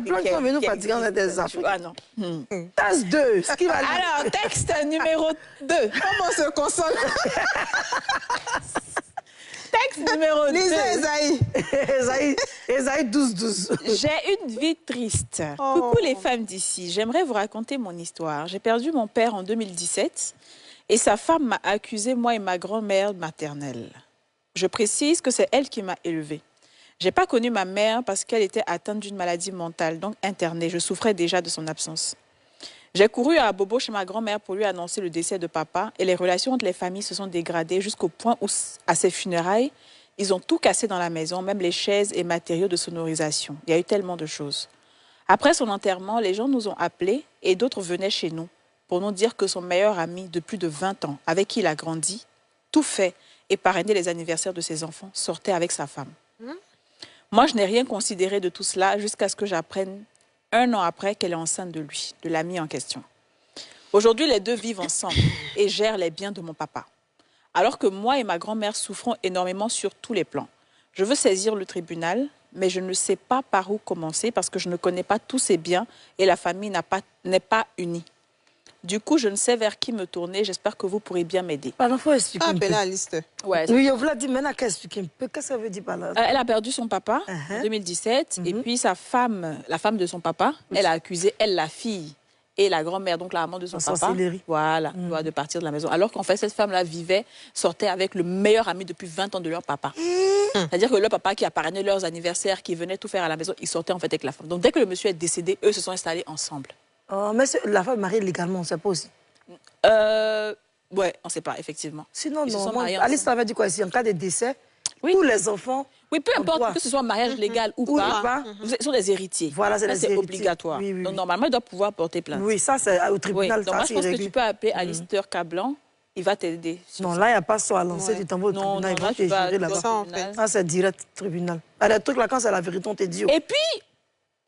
Blancs qui sont venus fatiguer, on a des affaires. Ah non. Tasse 2, ce qui va... Alors, texte numéro 2. Comment se console? Texte numéro 2. Lisez Esaïe. Esaïe 12. J'ai une vie triste. Coucou les femmes d'ici. J'aimerais vous raconter mon histoire. J'ai perdu mon père en 2017 et sa femme m'a accusé, moi et ma grand-mère maternelle. Je précise que c'est elle qui m'a élevée. Je n'ai pas connu ma mère parce qu'elle était atteinte d'une maladie mentale, donc internée. Je souffrais déjà de son absence. J'ai couru à Bobo chez ma grand-mère pour lui annoncer le décès de papa et les relations entre les familles se sont dégradées jusqu'au point où, à ses funérailles, ils ont tout cassé dans la maison, même les chaises et matériaux de sonorisation. Il y a eu tellement de choses. Après son enterrement, les gens nous ont appelés et d'autres venaient chez nous pour nous dire que son meilleur ami de plus de 20 ans, avec qui il a grandi, tout fait et parrainait les anniversaires de ses enfants, sortait avec sa femme. Moi, je n'ai rien considéré de tout cela jusqu'à ce que j'apprenne 1 an après qu'elle est enceinte de lui, de l'ami en question. Aujourd'hui, les deux vivent ensemble et gèrent les biens de mon papa. Alors que moi et ma grand-mère souffrons énormément sur tous les plans. Je veux saisir le tribunal, mais je ne sais pas par où commencer parce que je ne connais pas tous ces biens et la famille n'est pas unie. Du coup, je ne sais vers qui me tourner. J'espère que vous pourrez bien m'aider. Pardon, il faut expliquer un peu. la liste. Ouais, Oui, je vous l'ai dit, maintenant qu'elle explique un peu. Qu'est-ce que ça veut dire par là? elle a perdu son papa en 2017 et puis sa femme, la femme de son papa, elle a accusé, elle, la fille et la grand-mère, donc la maman de son papa, voilà, de partir de la maison. Alors qu'en fait, cette femme-là sortait avec le meilleur ami depuis 20 ans de leur papa. C'est-à-dire que leur papa qui a parrainé leurs anniversaires, qui venait tout faire à la maison, ils sortaient en fait avec la femme. Donc dès que le monsieur est décédé, eux se sont installés ensemble. Oh, mais la femme mariée légalement, on ne sait pas aussi. Ouais, on ne sait pas, effectivement. Sinon, non. Alice avait dit quoi ici? En cas de décès, tous les enfants... Oui, peu importe que ce soit un mariage légal ou pas, ce sont des héritiers. Voilà, c'est obligatoire. Oui. Donc normalement, il doit pouvoir porter plainte. Oui, ça, c'est au tribunal. Donc moi, je pense que tu peux appeler Alistair Cablan. Il va t'aider. Non, là, il n'y a pas ça à lancer du tambour au tribunal. Ils vont te gérer là-bas. Ça, c'est direct tribunal. Les trucs là, quand c'est la vérité, on te dit. Et puis,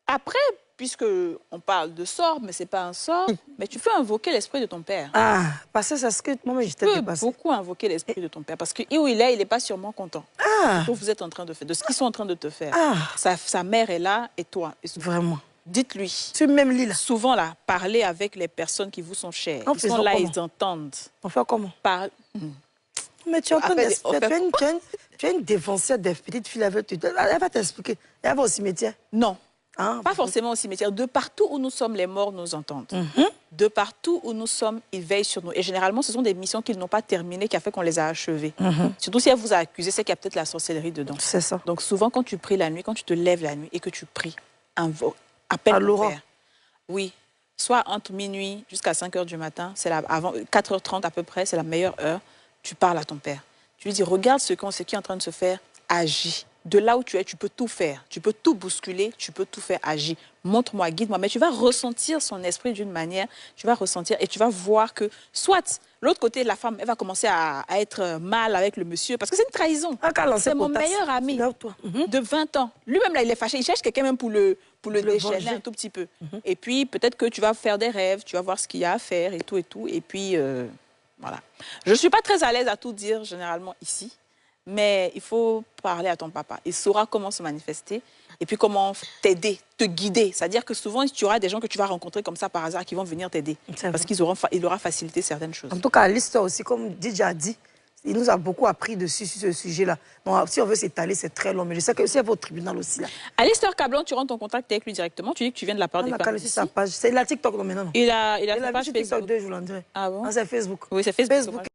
après, puisque on parle de sort, mais ce n'est pas un sort, mais tu peux invoquer l'esprit de ton père. Ah, parce que c'est ce que moi, j'étais dépassée. Tu peux beaucoup invoquer l'esprit de ton père, parce que où il n'est pas sûrement content de ce que vous êtes en train de faire, de ce qu'ils sont en train de te faire. Sa mère est là et toi. Vraiment. Dites-lui. Tu même lis là. Souvent là, parlez avec les personnes qui vous sont chères. Ils sont là, ils entendent. On fait comment? Mais tu as une défensière des petites filles avec toi. Elle va t'expliquer. Elle va au cimetière? Non. Pas forcément au cimetière. De partout où nous sommes, les morts nous entendent. De partout où nous sommes, ils veillent sur nous. Et généralement, ce sont des missions qu'ils n'ont pas terminées qui a fait qu'on les a achevées. Surtout si elle vous a accusé, c'est qu'il y a peut-être la sorcellerie dedans. C'est ça. Donc souvent, quand tu pries la nuit, quand tu te lèves la nuit et que tu pries, appelle ton père. Oui. Soit entre minuit jusqu'à 5 h du matin, avant 4 h 30 à peu près, c'est la meilleure heure. Tu parles à ton père. Tu lui dis, regarde ce qui est en train de se faire, agis. De là où tu es, tu peux tout faire. Tu peux tout bousculer, tu peux tout faire, agir. Montre-moi, guide-moi. Mais tu vas ressentir son esprit d'une manière, tu vas ressentir et tu vas voir que, soit, l'autre côté, la femme, elle va commencer à être mal avec le monsieur, parce que c'est une trahison. C'est mon meilleur ami de 20 ans. Lui-même, là, il est fâché. Il cherche quelqu'un même pour le déchaîner un tout petit peu. Et puis, peut-être que tu vas faire des rêves, tu vas voir ce qu'il y a à faire et tout et tout. Et puis, voilà. Je ne suis pas très à l'aise à tout dire, généralement, ici. Mais il faut parler à ton papa. Il saura comment se manifester et puis comment t'aider, te guider. C'est-à-dire que souvent, tu auras des gens que tu vas rencontrer comme ça par hasard qui vont venir t'aider. Parce qu'il aura facilité certaines choses. En tout cas, l'histoire aussi, comme DJ a dit, il nous a beaucoup appris dessus sur ce sujet-là. Donc, si on veut s'étaler, c'est très long. Mais je sais que c'est votre tribunal aussi. Là. Alistair Cablan, tu rentres ton contact avec lui directement. Tu dis que tu viens de la part des femmes. C'est la TikTok maintenant. Il a sa page Facebook. TikTok 2, je vous l'en dirai. Ah bon? C'est Facebook. Oui, c'est Facebook.